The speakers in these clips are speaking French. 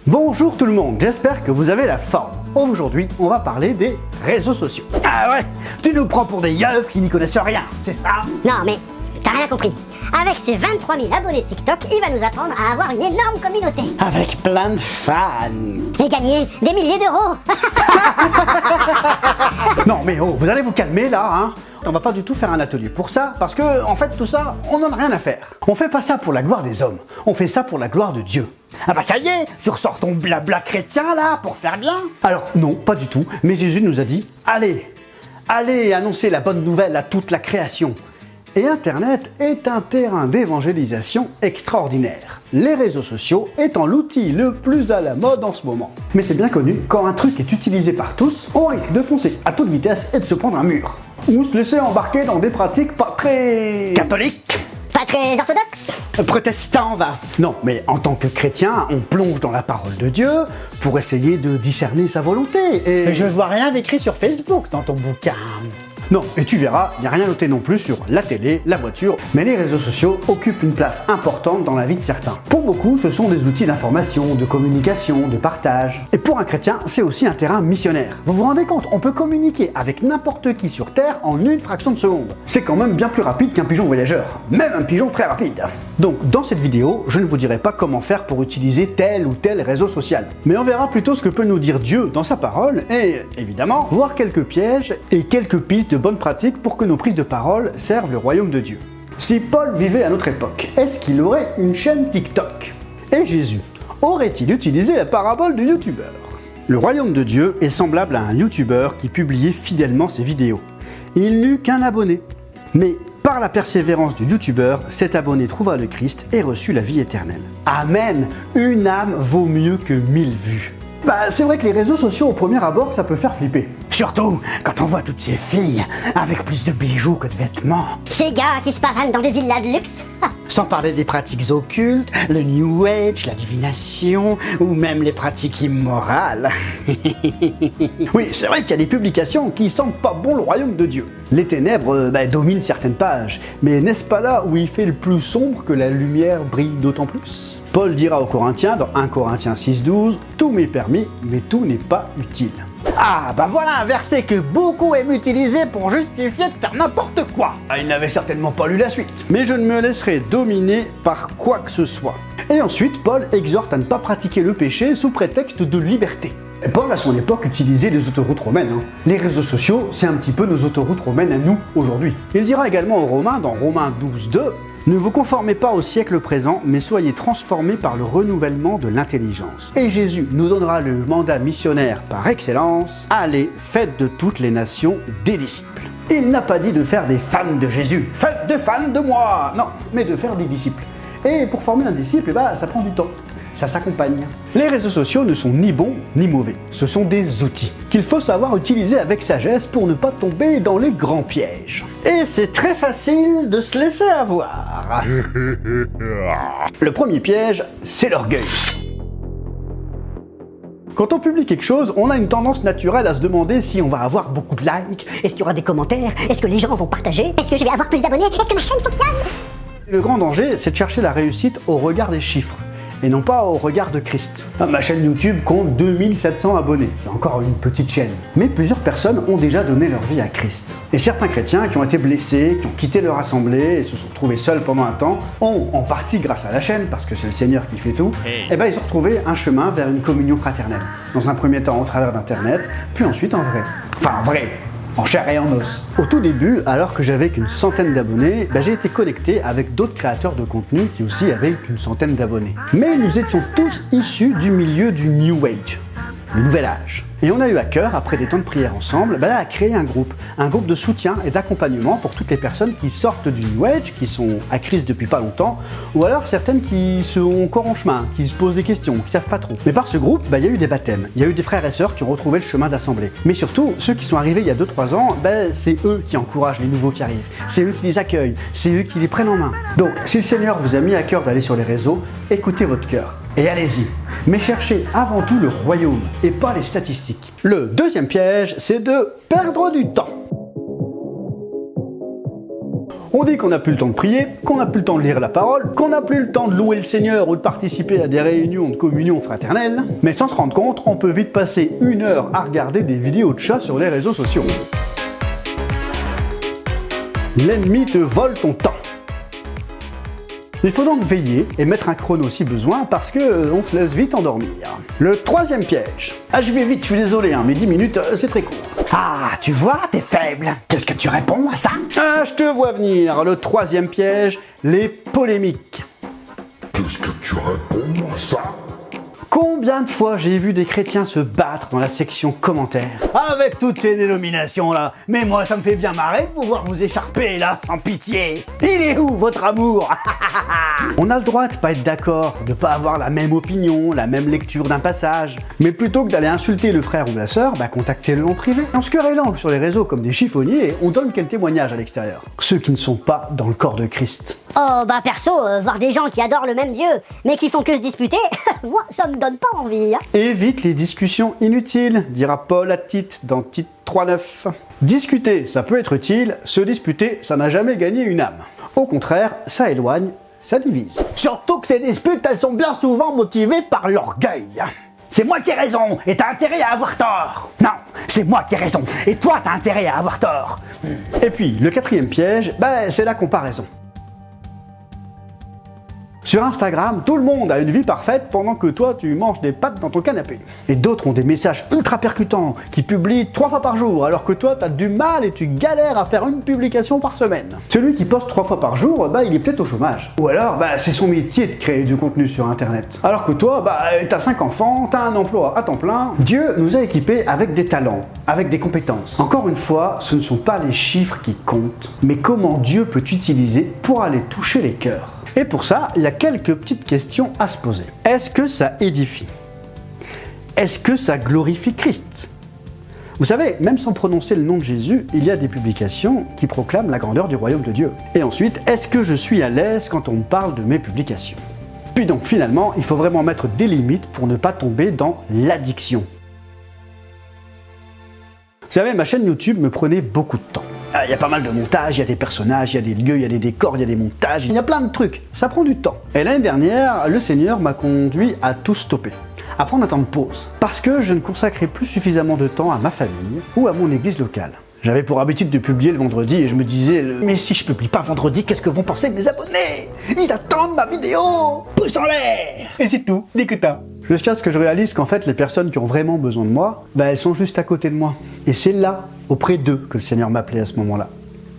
Bonjour tout le monde, j'espère que vous avez la forme. Aujourd'hui, on va parler des réseaux sociaux. Ah ouais, tu nous prends pour des yeux qui n'y connaissent rien, c'est ça? Non mais, t'as rien compris. Avec ses 23 000 abonnés TikTok, il va nous apprendre à avoir une énorme communauté. Avec plein de fans. Et gagner des milliers d'euros. Non mais oh, vous allez vous calmer là, hein. On va pas du tout faire un atelier pour ça, parce que, en fait, tout ça, on n'en a rien à faire. On fait pas ça pour la gloire des hommes, on fait ça pour la gloire de Dieu. Ah bah ça y est, tu ressors ton blabla chrétien là, pour faire bien. Alors non, pas du tout, mais Jésus nous a dit, allez annoncer la bonne nouvelle à toute la création. Et Internet est un terrain d'évangélisation extraordinaire, les réseaux sociaux étant l'outil le plus à la mode en ce moment. Mais c'est bien connu, quand un truc est utilisé par tous, on risque de foncer à toute vitesse et de se prendre un mur. Ou se laisser embarquer dans des pratiques pas très... catholiques. Pas très orthodoxe. Protestant, va. Non, mais en tant que chrétien, on plonge dans la parole de Dieu pour essayer de discerner sa volonté. Et Je vois rien d'écrit sur Facebook dans ton bouquin. non, et tu verras, il n'y a rien noté non plus sur la télé, la voiture, mais les réseaux sociaux occupent une place importante dans la vie de certains. Pour beaucoup, ce sont des outils d'information, de communication, de partage. Et pour un chrétien, c'est aussi un terrain missionnaire. Vous vous rendez compte, on peut communiquer avec n'importe qui sur Terre en une fraction de seconde. C'est quand même bien plus rapide qu'un pigeon voyageur, même un pigeon très rapide. Donc, dans cette vidéo, je ne vous dirai pas comment faire pour utiliser tel ou tel réseau social, mais on verra plutôt ce que peut nous dire Dieu dans sa parole et, évidemment, voir quelques pièges et quelques pistes de bonnes pratiques pour que nos prises de parole servent le royaume de Dieu. Si Paul vivait à notre époque, est-ce qu'il aurait une chaîne TikTok? Et Jésus, aurait-il utilisé la parabole du youtubeur? Le royaume de Dieu est semblable à un youtubeur qui publiait fidèlement ses vidéos. Il n'eut qu'un abonné. Mais par la persévérance du youtubeur, cet abonné trouva le Christ et reçut la vie éternelle. Amen! Une âme vaut mieux que 1000 vues. Bah, c'est vrai que les réseaux sociaux au premier abord, ça peut faire flipper. Surtout quand on voit toutes ces filles avec plus de bijoux que de vêtements. Ces gars qui se paranent dans des villas de luxe. Sans parler des pratiques occultes, le New Age, la divination, ou même les pratiques immorales. Oui, c'est vrai qu'il y a des publications qui sentent pas bon le royaume de Dieu. Les ténèbres dominent certaines pages, mais n'est-ce pas là où il fait le plus sombre que la lumière brille d'autant plus? Paul dira aux Corinthiens dans 1 Corinthiens 6,12 « Tout m'est permis, mais tout n'est pas utile ». Ah, bah voilà un verset que beaucoup aiment utiliser pour justifier de faire n'importe quoi. Ah, il n'avait certainement pas lu la suite. Mais je ne me laisserai dominer par quoi que ce soit. Et ensuite, Paul exhorte à ne pas pratiquer le péché sous prétexte de liberté. Et Paul, à son époque, utilisait les autoroutes romaines. Les réseaux sociaux, c'est un petit peu nos autoroutes romaines à nous, aujourd'hui. Il dira également aux Romains, dans Romains 12,2, « Ne vous conformez pas au siècle présent, mais soyez transformés par le renouvellement de l'intelligence. » Et Jésus nous donnera le mandat missionnaire par excellence, « Allez, faites de toutes les nations des disciples. » Il n'a pas dit de faire des fans de Jésus, « Faites des fans de moi !» Non, mais de faire des disciples. Et pour former un disciple, ça prend du temps. Ça s'accompagne. Les réseaux sociaux ne sont ni bons ni mauvais. Ce sont des outils qu'il faut savoir utiliser avec sagesse pour ne pas tomber dans les grands pièges. Et c'est très facile de se laisser avoir. Le premier piège, c'est l'orgueil. Quand on publie quelque chose, on a une tendance naturelle à se demander si on va avoir beaucoup de likes. Est-ce qu'il y aura des commentaires? Est-ce que les gens vont partager? Est-ce que je vais avoir plus d'abonnés? Est-ce que ma chaîne fonctionne? Le grand danger, c'est de chercher la réussite au regard des chiffres. Et non pas au regard de Christ. Ma chaîne YouTube compte 2700 abonnés, c'est encore une petite chaîne. Mais plusieurs personnes ont déjà donné leur vie à Christ. Et certains chrétiens qui ont été blessés, qui ont quitté leur assemblée et se sont retrouvés seuls pendant un temps, ont, en partie grâce à la chaîne, parce que c'est le Seigneur qui fait tout, ils ont retrouvé un chemin vers une communion fraternelle. Dans un premier temps au travers d'Internet, puis ensuite en vrai. Enfin en vrai, en chair et en os. Au tout début, alors que j'avais qu'une centaine d'abonnés, j'ai été connecté avec d'autres créateurs de contenu qui aussi avaient qu'une centaine d'abonnés. Mais nous étions tous issus du milieu du New Age, le nouvel âge. Et on a eu à cœur, après des temps de prière ensemble, à créer un groupe de soutien et d'accompagnement pour toutes les personnes qui sortent du New Age, qui sont à Christ depuis pas longtemps, ou alors certaines qui sont encore en chemin, qui se posent des questions, qui savent pas trop. Mais par ce groupe, il y a eu des baptêmes, il y a eu des frères et sœurs qui ont retrouvé le chemin d'assemblée. Mais surtout, ceux qui sont arrivés il y a 2-3 ans, c'est eux qui encouragent les nouveaux qui arrivent, c'est eux qui les accueillent, c'est eux qui les prennent en main. Donc, si le Seigneur vous a mis à cœur d'aller sur les réseaux, écoutez votre cœur. Et allez-y, mais cherchez avant tout le royaume et pas les statistiques. Le deuxième piège, c'est de perdre du temps. On dit qu'on n'a plus le temps de prier, qu'on n'a plus le temps de lire la parole, qu'on n'a plus le temps de louer le Seigneur ou de participer à des réunions de communion fraternelle, mais sans se rendre compte, on peut vite passer 1 heure à regarder des vidéos de chats sur les réseaux sociaux. L'ennemi te vole ton temps. Il faut donc veiller et mettre un chrono si besoin parce que on se laisse vite endormir. Le 3e piège. Ah, je vais vite, je suis désolé, mais 10 minutes, c'est très court. Ah, tu vois, t'es faible. Qu'est-ce que tu réponds à ça? Ah, je te vois venir. Le 3e piège, les polémiques. Qu'est-ce que tu réponds à ça? Combien de fois j'ai vu des chrétiens se battre dans la section commentaires avec toutes ces dénominations là. Mais moi ça me fait bien marrer de vous voir vous écharper là, sans pitié. Il est où votre amour? On a le droit de pas être d'accord, de pas avoir la même opinion, la même lecture d'un passage. Mais plutôt que d'aller insulter le frère ou la sœur, contactez-le en privé. En se querellant sur les réseaux comme des chiffonniers, on donne quel témoignage à l'extérieur? Ceux qui ne sont pas dans le corps de Christ. Oh bah perso, voir des gens qui adorent le même Dieu, mais qui font que se disputer, moi ça me donne pas envie. Évite les discussions inutiles, dira Paul à Tite dans Tite 3,9. Discuter, ça peut être utile, se disputer, ça n'a jamais gagné une âme. Au contraire, ça éloigne, ça divise. Surtout que ces disputes, elles sont bien souvent motivées par l'orgueil. C'est moi qui ai raison, et t'as intérêt à avoir tort. Non, c'est moi qui ai raison, et toi t'as intérêt à avoir tort. Et puis, le 4e piège, c'est la comparaison. Sur Instagram, tout le monde a une vie parfaite pendant que toi tu manges des pâtes dans ton canapé. Et d'autres ont des messages ultra percutants qui publient 3 fois par jour alors que toi t'as du mal et tu galères à faire une publication par semaine. Celui qui poste 3 fois par jour, il est peut-être au chômage. Ou alors c'est son métier de créer du contenu sur internet. Alors que toi, t'as 5 enfants, t'as un emploi à temps plein. Dieu nous a équipés avec des talents, avec des compétences. Encore une fois, ce ne sont pas les chiffres qui comptent, mais comment Dieu peut t'utiliser pour aller toucher les cœurs. Et pour ça, il y a quelques petites questions à se poser. Est-ce que ça édifie? Est-ce que ça glorifie Christ? Vous savez, même sans prononcer le nom de Jésus, il y a des publications qui proclament la grandeur du royaume de Dieu. Et ensuite, est-ce que je suis à l'aise quand on me parle de mes publications? Puis donc, finalement, il faut vraiment mettre des limites pour ne pas tomber dans l'addiction. Vous savez, ma chaîne YouTube me prenait beaucoup de temps. Il y a pas mal de montages, il y a des personnages, il y a des lieux, il y a des décors, il y a des montages, il y a plein de trucs. Ça prend du temps. Et l'année dernière, le Seigneur m'a conduit à tout stopper, à prendre un temps de pause, parce que je ne consacrais plus suffisamment de temps à ma famille ou à mon église locale. J'avais pour habitude de publier le vendredi et je me disais mais si je publie pas vendredi, qu'est-ce que vont penser mes abonnés? Ils attendent ma vidéo! Pouce en l'air! Et c'est tout, d'écoutin. Jusqu'à ce que je réalise qu'en fait les personnes qui ont vraiment besoin de moi, elles sont juste à côté de moi. Et c'est là, auprès d'eux, que le Seigneur m'appelait à ce moment-là.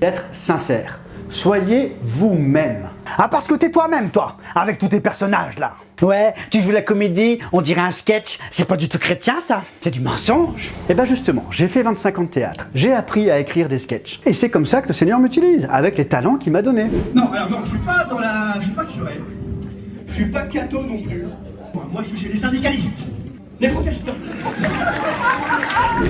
Être sincère. Soyez vous-même. Ah, parce que t'es toi-même, toi, avec tous tes personnages là. Ouais, tu joues la comédie, on dirait un sketch, c'est pas du tout chrétien ça, c'est du mensonge. Et justement, j'ai fait 25 ans de théâtre, j'ai appris à écrire des sketchs. Et c'est comme ça que le Seigneur m'utilise, avec les talents qu'il m'a donnés. Non, alors non, je suis pas dans la... Je suis pas curé. Je suis pas catho non plus. Moi, je suis chez les syndicalistes. Les protestants.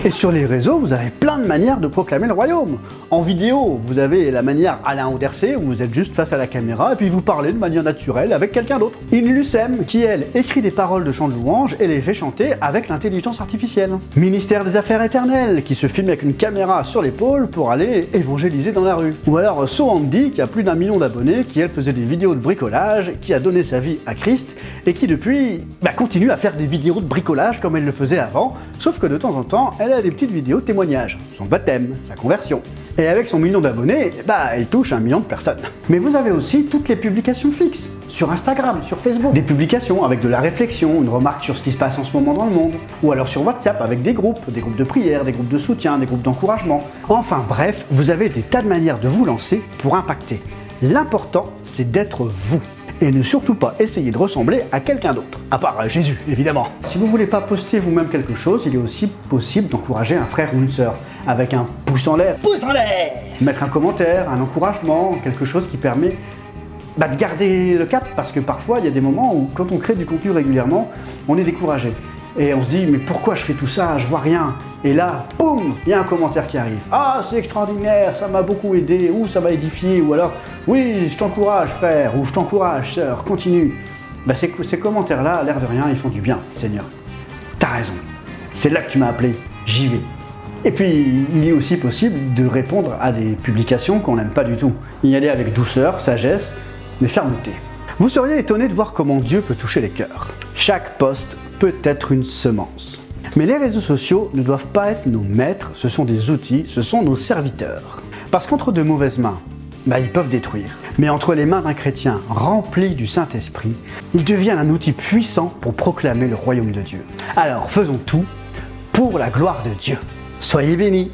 Et sur les réseaux, vous avez plein de manières de proclamer le royaume. En vidéo, vous avez la manière Alain Audercé, où vous êtes juste face à la caméra et puis vous parlez de manière naturelle avec quelqu'un d'autre. In Lucem, qui elle écrit des paroles de chants de louange et les fait chanter avec l'intelligence artificielle. Ministère des Affaires éternelles, qui se filme avec une caméra sur l'épaule pour aller évangéliser dans la rue. Ou alors So Andy, qui a plus d'1 million d'abonnés, qui elle faisait des vidéos de bricolage, qui a donné sa vie à Christ et qui depuis continue à faire des vidéos de bricolage comme elle le faisait avant, sauf que de temps en temps, elle a des petites vidéos de témoignages, son baptême, sa conversion. Et avec son 1 million d'abonnés, elle touche 1 million de personnes. Mais vous avez aussi toutes les publications fixes, sur Instagram, sur Facebook. Des publications avec de la réflexion, une remarque sur ce qui se passe en ce moment dans le monde. Ou alors sur WhatsApp avec des groupes de prière, des groupes de soutien, des groupes d'encouragement. Enfin bref, vous avez des tas de manières de vous lancer pour impacter. L'important, c'est d'être vous. Et ne surtout pas essayer de ressembler à quelqu'un d'autre. À part Jésus, évidemment. Si vous voulez pas poster vous-même quelque chose, il est aussi possible d'encourager un frère ou une sœur. Avec un pouce en l'air. Pouce en l'air! Mettre un commentaire, un encouragement, quelque chose qui permet de garder le cap. Parce que parfois, il y a des moments où, quand on crée du contenu régulièrement, on est découragé. Et on se dit, mais pourquoi je fais tout ça? Je vois rien. Et là, boum, il y a un commentaire qui arrive. Ah, c'est extraordinaire, ça m'a beaucoup aidé, ou ça m'a édifié, ou alors, oui, je t'encourage frère, ou je t'encourage sœur, continue. Ces commentaires-là, à l'air de rien, ils font du bien, Seigneur. T'as raison. C'est là que tu m'as appelé, j'y vais. Et puis, il est aussi possible de répondre à des publications qu'on n'aime pas du tout. Y aller avec douceur, sagesse, mais fermeté. Vous seriez étonné de voir comment Dieu peut toucher les cœurs. Chaque post peut être une semence. Mais les réseaux sociaux ne doivent pas être nos maîtres, ce sont des outils, ce sont nos serviteurs. Parce qu'entre de mauvaises mains, ils peuvent détruire. Mais entre les mains d'un chrétien rempli du Saint-Esprit, ils deviennent un outil puissant pour proclamer le royaume de Dieu. Alors faisons tout pour la gloire de Dieu. Soyez bénis!